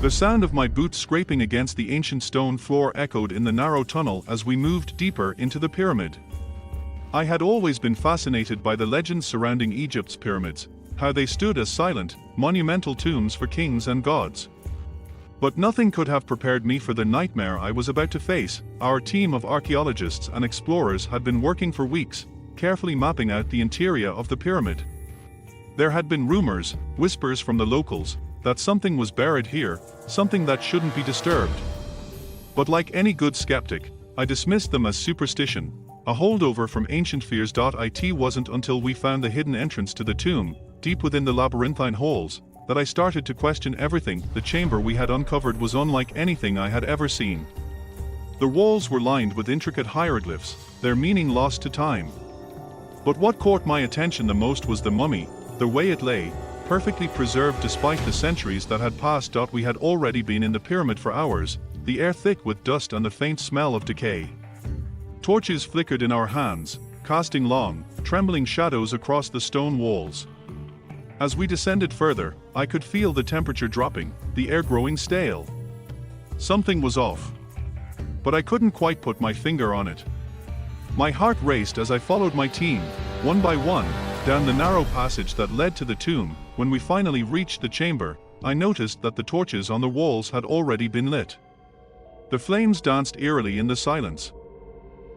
The sound of my boots scraping against the ancient stone floor echoed in the narrow tunnel as we moved deeper into the pyramid. I had always been fascinated by the legends surrounding Egypt's pyramids, how they stood as silent, monumental tombs for kings and gods. But nothing could have prepared me for the nightmare I was about to face. Our team of archaeologists and explorers had been working for weeks, carefully mapping out the interior of the pyramid. There had been rumors, whispers from the locals, that something was buried here, something that shouldn't be disturbed. But like any good skeptic, I dismissed them as superstition, a holdover from ancient fears. It wasn't until we found the hidden entrance to the tomb, deep within the labyrinthine halls, that I started to question everything. The chamber we had uncovered was unlike anything I had ever seen. The walls were lined with intricate hieroglyphs, their meaning lost to time. But what caught my attention the most was the mummy, the way it lay, perfectly preserved despite the centuries that had passed. We had already been in the pyramid for hours, the air thick with dust and the faint smell of decay. Torches flickered in our hands, casting long, trembling shadows across the stone walls. As we descended further, I could feel the temperature dropping, the air growing stale. Something was off. But I couldn't quite put my finger on it. My heart raced as I followed my team, one by one, down the narrow passage that led to the tomb. When we finally reached the chamber, I noticed that the torches on the walls had already been lit. The flames danced eerily in the silence.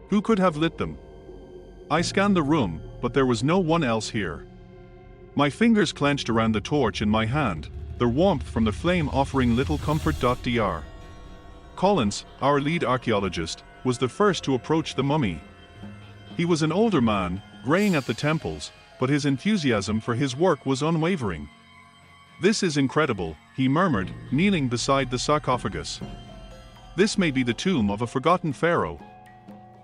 Who could have lit them? I scanned the room, but there was no one else here. My fingers clenched around the torch in my hand, the warmth from the flame offering little comfort. Dr. Collins, our lead archaeologist, was the first to approach the mummy. He was an older man, graying at the temples, but his enthusiasm for his work was unwavering. "This is incredible," he murmured, kneeling beside the sarcophagus. "This may be the tomb of a forgotten pharaoh.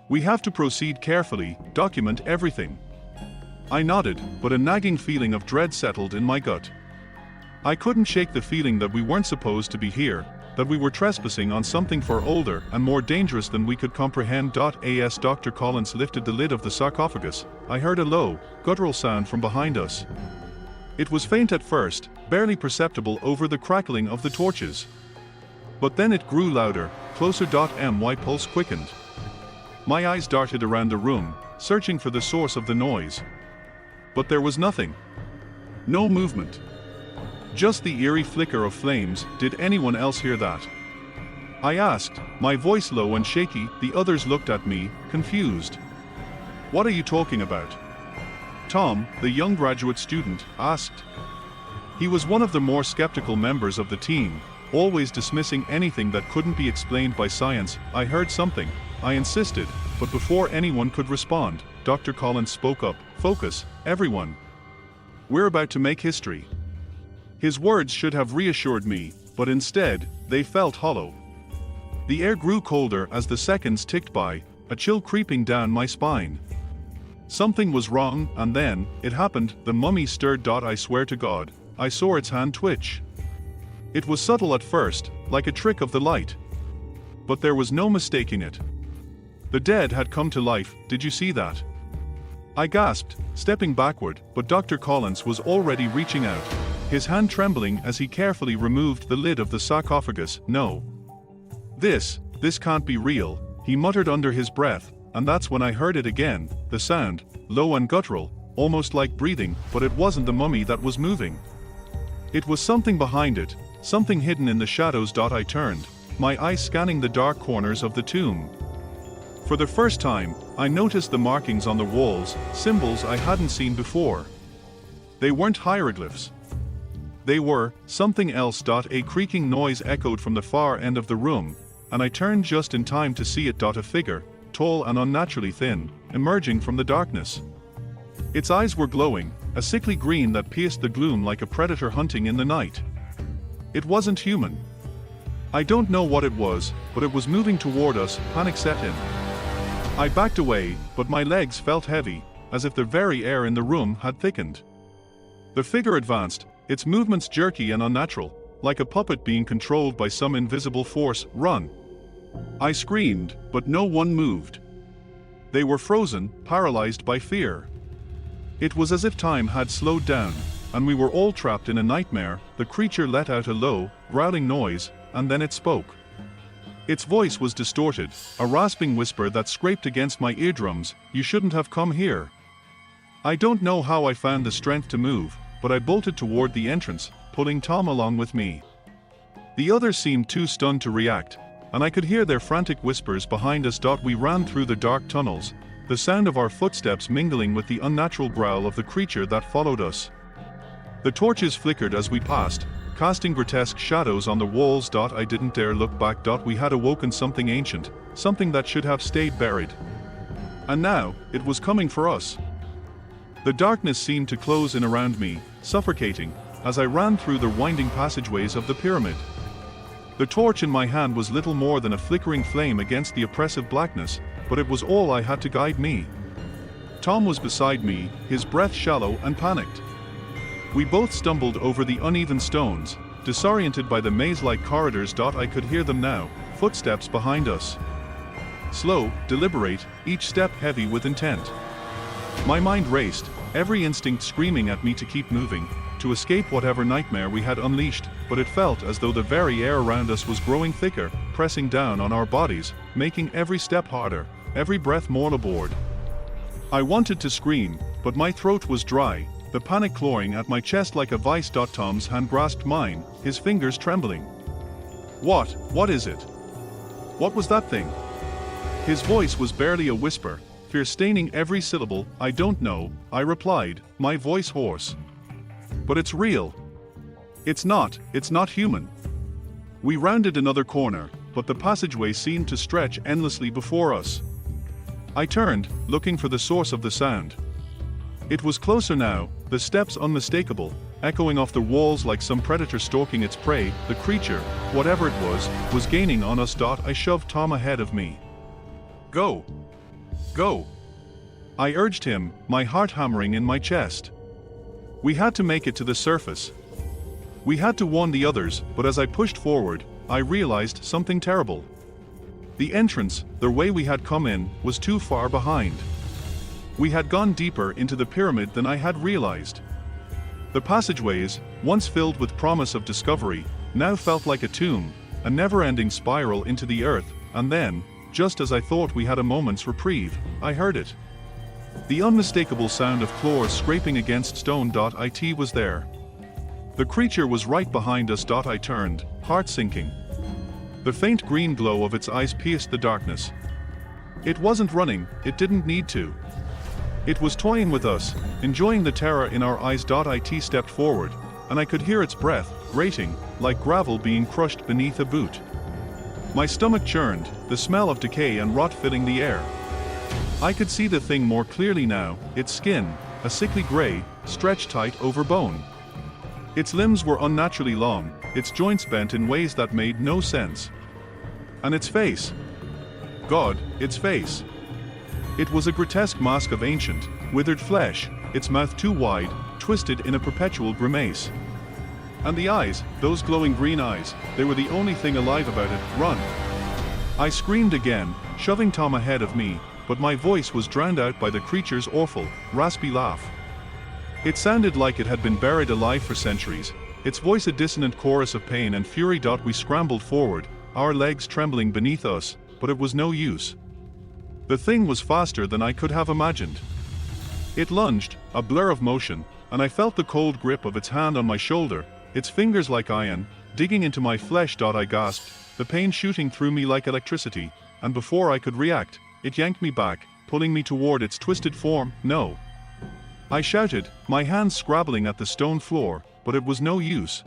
We have to proceed carefully, document everything." I nodded, but a nagging feeling of dread settled in my gut. I couldn't shake the feeling that we weren't supposed to be here, that we were trespassing on something far older and more dangerous than we could comprehend. As Dr. Collins lifted the lid of the sarcophagus, I heard a low, guttural sound from behind us. It was faint at first, barely perceptible over the crackling of the torches. But then it grew louder, closer. My pulse quickened. My eyes darted around the room, searching for the source of the noise. But there was nothing. No movement. Just the eerie flicker of flames. Did anyone else hear that? I asked, my voice low and shaky. The others looked at me, confused. "What are you talking about?" Tom, the young graduate student, asked. He was one of the more skeptical members of the team, always dismissing anything that couldn't be explained by science. "I heard something," I insisted, but before anyone could respond, Dr. Collins spoke up. "Focus, everyone. We're about to make history." His words should have reassured me, but instead, they felt hollow. The air grew colder as the seconds ticked by, a chill creeping down my spine. Something was wrong, and then, it happened. The mummy stirred. I swear to God, I saw its hand twitch. It was subtle at first, like a trick of the light. But there was no mistaking it. The dead had come to life. "Did you see that?" I gasped, stepping backward, but Dr. Collins was already reaching out, his hand trembling as he carefully removed the lid of the sarcophagus. "No. This can't be real," he muttered under his breath, and that's when I heard it again, the sound, low and guttural, almost like breathing. But it wasn't the mummy that was moving. It was something behind it, something hidden in the shadows. I turned, my eyes scanning the dark corners of the tomb. For the first time, I noticed the markings on the walls, symbols I hadn't seen before. They weren't hieroglyphs. They were something else. A creaking noise echoed from the far end of the room, and I turned just in time to see it. A figure, tall and unnaturally thin, emerging from the darkness. Its eyes were glowing, a sickly green that pierced the gloom like a predator hunting in the night. It wasn't human. I don't know what it was, but it was moving toward us. Panic set in. I backed away, but my legs felt heavy, as if the very air in the room had thickened. The figure advanced, its movements jerky and unnatural, like a puppet being controlled by some invisible force. "Run!" I screamed, but no one moved. They were frozen, paralyzed by fear. It was as if time had slowed down, and we were all trapped in a nightmare. The creature let out a low, growling noise, and then it spoke. Its voice was distorted, a rasping whisper that scraped against my eardrums. "You shouldn't have come here." I don't know how I found the strength to move, but I bolted toward the entrance, pulling Tom along with me. The others seemed too stunned to react, and I could hear their frantic whispers behind us. We ran through the dark tunnels, the sound of our footsteps mingling with the unnatural growl of the creature that followed us. The torches flickered as we passed, casting grotesque shadows on the walls. I didn't dare look back. We had awoken something ancient, something that should have stayed buried. And now, it was coming for us. The darkness seemed to close in around me, suffocating, as I ran through the winding passageways of the pyramid. The torch in my hand was little more than a flickering flame against the oppressive blackness, but it was all I had to guide me. Tom was beside me, his breath shallow and panicked. We both stumbled over the uneven stones, disoriented by the maze-like corridors. I could hear them now, footsteps behind us. Slow, deliberate, each step heavy with intent. My mind raced, every instinct screaming at me to keep moving, to escape whatever nightmare we had unleashed, but it felt as though the very air around us was growing thicker, pressing down on our bodies, making every step harder, every breath more labored. I wanted to scream, but my throat was dry, the panic clawing at my chest like a vice. Tom's hand grasped mine, his fingers trembling. What is it? What was that thing?" His voice was barely a whisper, fear staining every syllable. "I don't know," I replied, my voice hoarse. "But it's real. It's not human." We rounded another corner, but the passageway seemed to stretch endlessly before us. I turned, looking for the source of the sound. It was closer now, the steps unmistakable, echoing off the walls like some predator stalking its prey. The creature, whatever it was gaining on us. I shoved Tom ahead of me. Go! Go! I urged him, my heart hammering in my chest. We had to make it to the surface. We had to warn the others, but as I pushed forward, I realized something terrible. The entrance, the way we had come in, was too far behind. We had gone deeper into the pyramid than I had realized. The passageways, once filled with promise of discovery, now felt like a tomb, a never-ending spiral into the earth. And then, just as I thought we had a moment's reprieve, I heard it. The unmistakable sound of claws scraping against stone. It was there. The creature was right behind us. I turned, heart sinking. The faint green glow of its eyes pierced the darkness. It wasn't running, it didn't need to. It was toying with us, enjoying the terror in our eyes. It stepped forward, and I could hear its breath, grating, like gravel being crushed beneath a boot. My stomach churned, the smell of decay and rot filling the air. I could see the thing more clearly now, its skin, a sickly gray, stretched tight over bone. Its limbs were unnaturally long, its joints bent in ways that made no sense. And its face. God, its face. It was a grotesque mask of ancient, withered flesh, its mouth too wide, twisted in a perpetual grimace. And the eyes, those glowing green eyes, they were the only thing alive about it. Run! I screamed again, shoving Tom ahead of me, but my voice was drowned out by the creature's awful, raspy laugh. It sounded like it had been buried alive for centuries, its voice a dissonant chorus of pain and fury. We scrambled forward, our legs trembling beneath us, but it was no use. The thing was faster than I could have imagined. It lunged, a blur of motion, and I felt the cold grip of its hand on my shoulder, its fingers like iron, digging into my flesh. I gasped, the pain shooting through me like electricity, and before I could react, it yanked me back, pulling me toward its twisted form. "No!" I shouted, my hands scrabbling at the stone floor, but it was no use.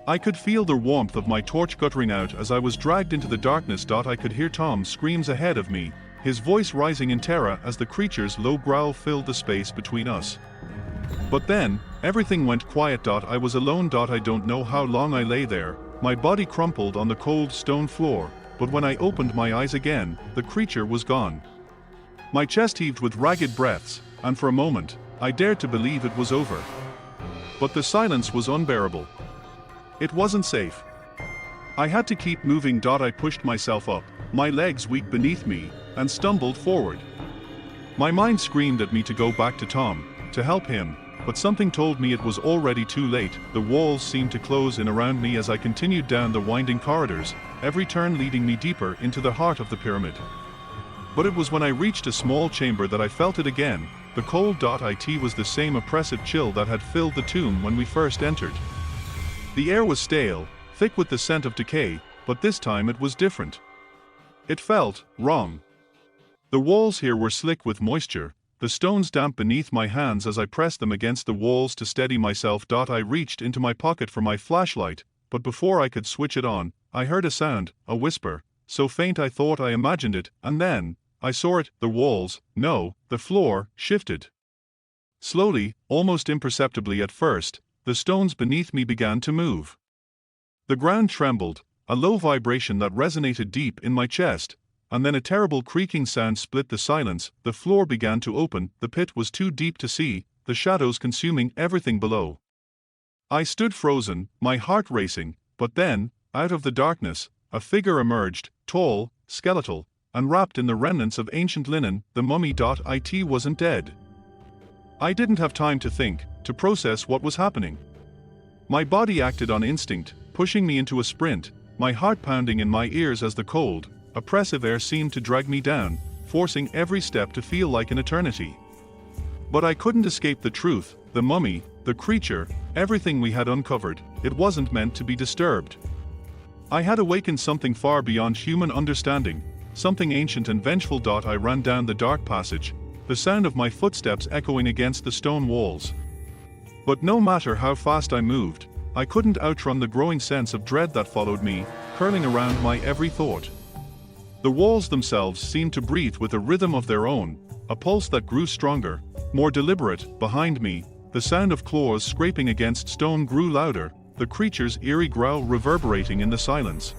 I could feel the warmth of my torch guttering out as I was dragged into the darkness. I could hear Tom's screams ahead of me, his voice rising in terror as the creature's low growl filled the space between us. But then, everything went quiet. I was alone. I don't know how long I lay there, my body crumpled on the cold stone floor, but when I opened my eyes again, the creature was gone. My chest heaved with ragged breaths, and for a moment, I dared to believe it was over. But the silence was unbearable. It wasn't safe. I had to keep moving. I pushed myself up, my legs weak beneath me, and stumbled forward. My mind screamed at me to go back to Tom, to help him, but something told me it was already too late. The walls seemed to close in around me as I continued down the winding corridors, every turn leading me deeper into the heart of the pyramid. But it was when I reached a small chamber that I felt it again. The cold. It was the same oppressive chill that had filled the tomb when we first entered. The air was stale, thick with the scent of decay, but this time it was different. It felt wrong. The walls here were slick with moisture, the stones damp beneath my hands as I pressed them against the walls to steady myself. I reached into my pocket for my flashlight, but before I could switch it on, I heard a sound, a whisper, so faint I thought I imagined it, and then I saw it. The walls, no, the floor, shifted. Slowly, almost imperceptibly at first, the stones beneath me began to move. The ground trembled, a low vibration that resonated deep in my chest, and then a terrible creaking sound split the silence. The floor began to open, the pit was too deep to see, the shadows consuming everything below. I stood frozen, my heart racing, but then, out of the darkness, a figure emerged, tall, skeletal, and wrapped in the remnants of ancient linen. The mummy. It wasn't dead. I didn't have time to think, to process what was happening. My body acted on instinct, pushing me into a sprint, my heart pounding in my ears as the cold, oppressive air seemed to drag me down, forcing every step to feel like an eternity. But I couldn't escape the truth. The mummy, the creature, everything we had uncovered, it wasn't meant to be disturbed. I had awakened something far beyond human understanding, something ancient and vengeful. I ran down the dark passage, the sound of my footsteps echoing against the stone walls. But no matter how fast I moved, I couldn't outrun the growing sense of dread that followed me, curling around my every thought. The walls themselves seemed to breathe with a rhythm of their own, a pulse that grew stronger, more deliberate. Behind me, the sound of claws scraping against stone grew louder, the creature's eerie growl reverberating in the silence.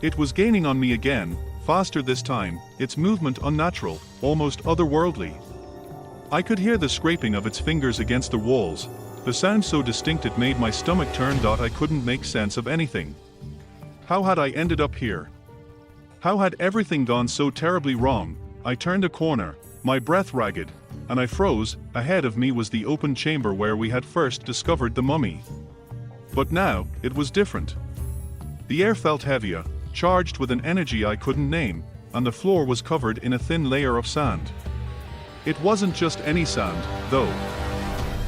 It was gaining on me again, faster this time, its movement unnatural, almost otherworldly. I could hear the scraping of its fingers against the walls, the sound so distinct it made my stomach turn. I couldn't make sense of anything. How had I ended up here? How had everything gone so terribly wrong? I turned a corner, my breath ragged, and I froze. Ahead of me was the open chamber where we had first discovered the mummy. But now, it was different. The air felt heavier, charged with an energy I couldn't name, and the floor was covered in a thin layer of sand. It wasn't just any sand, though.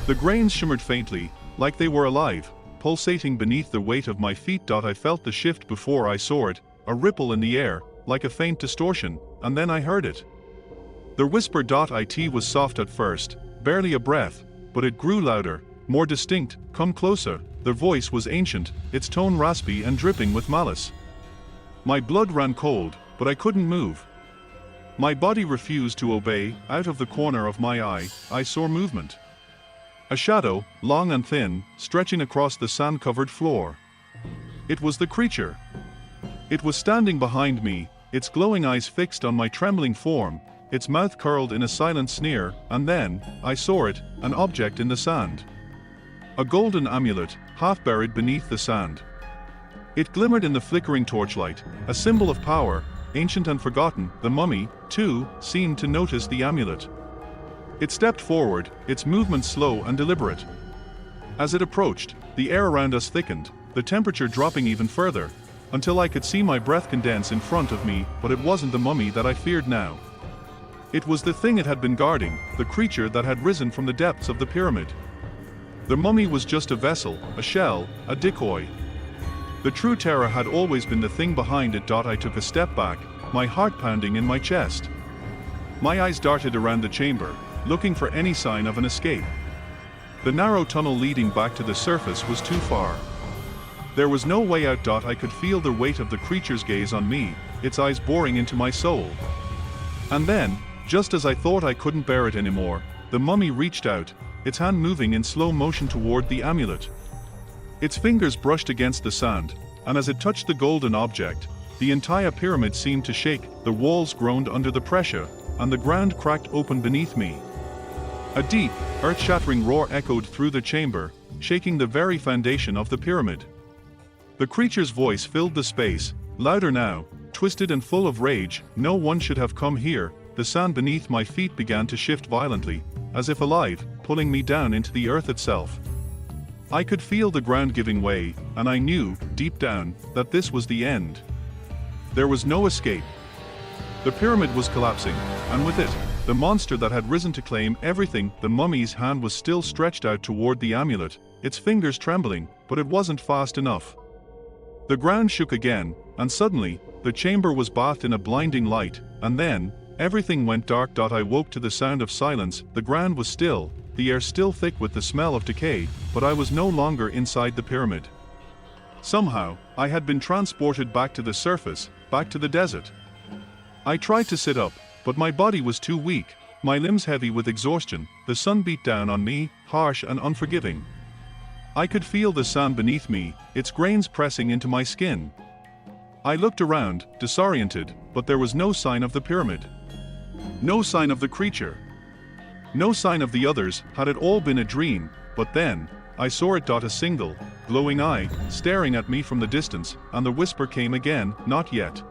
The grains shimmered faintly, like they were alive, pulsating beneath the weight of my feet. I felt the shift before I saw it, a ripple in the air, like a faint distortion, and then I heard it. The whisper. It was soft at first, barely a breath, but it grew louder, more distinct. Come closer. The voice was ancient, its tone raspy and dripping with malice. My blood ran cold, but I couldn't move. My body refused to obey. Out of the corner of my eye, I saw movement. A shadow, long and thin, stretching across the sand-covered floor. It was the creature. It was standing behind me, its glowing eyes fixed on my trembling form, its mouth curled in a silent sneer, and then, I saw it, an object in the sand. A golden amulet, half buried beneath the sand. It glimmered in the flickering torchlight, a symbol of power, ancient and forgotten. The mummy, too, seemed to notice the amulet. It stepped forward, its movement slow and deliberate. As it approached, the air around us thickened, the temperature dropping even further, until I could see my breath condense in front of me. But it wasn't the mummy that I feared now. It was the thing it had been guarding, the creature that had risen from the depths of the pyramid. The mummy was just a vessel, a shell, a decoy. The true terror had always been the thing behind it. I took a step back, my heart pounding in my chest. My eyes darted around the chamber, looking for any sign of an escape. The narrow tunnel leading back to the surface was too far. There was no way out. I could feel the weight of the creature's gaze on me, its eyes boring into my soul. And then, just as I thought I couldn't bear it anymore, the mummy reached out, its hand moving in slow motion toward the amulet. Its fingers brushed against the sand, and as it touched the golden object, the entire pyramid seemed to shake. The walls groaned under the pressure, and the ground cracked open beneath me. A deep, earth-shattering roar echoed through the chamber, shaking the very foundation of the pyramid. The creature's voice filled the space, louder now, twisted and full of rage. No one should have come here. The sand beneath my feet began to shift violently, as if alive, pulling me down into the earth itself. I could feel the ground giving way, and I knew, deep down, that this was the end. There was no escape. The pyramid was collapsing, and with it, the monster that had risen to claim everything. The mummy's hand was still stretched out toward the amulet, its fingers trembling, but it wasn't fast enough. The ground shook again, and suddenly, the chamber was bathed in a blinding light, and then, everything went dark. I woke to the sound of silence. The ground was still, the air still thick with the smell of decay, but I was no longer inside the pyramid. Somehow, I had been transported back to the surface, back to the desert. I tried to sit up, but my body was too weak, my limbs heavy with exhaustion. The sun beat down on me, harsh and unforgiving. I could feel the sand beneath me, its grains pressing into my skin. I looked around, disoriented, but there was no sign of the pyramid. No sign of the creature. No sign of the others. Had it all been a dream? But then, I saw it. A single, glowing eye, staring at me from the distance, and the whisper came again, "Not yet."